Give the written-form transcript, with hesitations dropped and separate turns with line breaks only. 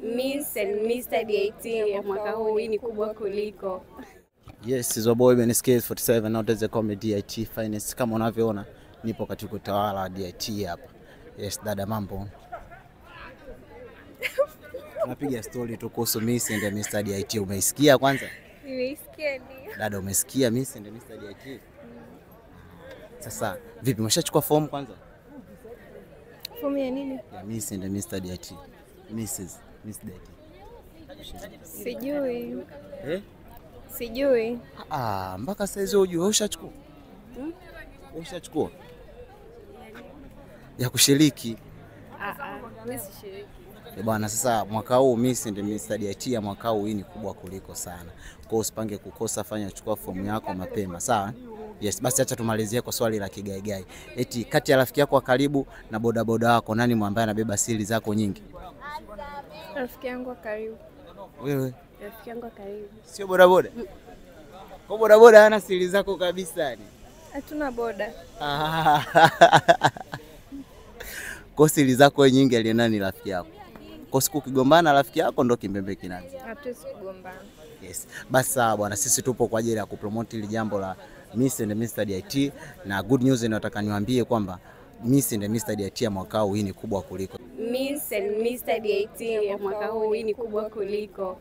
Miss and Mr. DIT ya mwaka huu hii ni kubwa kuliko.
Yes, is your boy Ben Skills 47 now there's a comedy DIT finest. Kama unavyoona nipo katika utawala wa DIT hapa. Yes, dada mambo. Tunapiga story tu kuhusu Miss and Mr. DIT. Umeisikia kwanza?
Nimeisikia ndio.
Dada umesikia Miss and Mr. DIT? Sasa vipi umeshachukua form kwanza?
Form ya nini?
Ya Miss and Mr. DIT. Miss DIT.
Sijui. Sijui.
Mpaka saizi hujui ushachukua? Ushachukua? Ya kushiriki.
Mimi sishiriki.
Bwana sasa mwaka huu Miss and Mr. DIT ya mwaka huu hii ni kubwa kuliko sana. Kwa hiyo usipange kukosa, fanya chukua fomu yako mapema, sawa? Yes, basi acha tumalizie kwa swali la kigaigai. Eti kati ya rafiki yako wa karibu na bodaboda wako nani ambaye anabeba siri zako nyingi?
Rafiki yangu wa karibu.
Wewe?
Rafiki yangu wa karibu.
Sio bodaboda? Kwa bodaboda hana siri zako kabisa yani.
Hatuna boda.
Kwa siri zako nyingi aliye nani rafiki yako? Kwa siku ukigombana rafiki yako ndo kimbembe kinaanza.
Hatuwezi kugombana.
Yes. Basi bwana sisi tupo kwa ajili ya kupromote ile jambo la Miss and Mr. DIT na good news nataka niwaambie kwamba Miss and Mr. DIT ya mwaka huu hii ni kubwa kuliko.
Miss and Mr. DIT ya mwaka huu hii ni kubwa kuliko.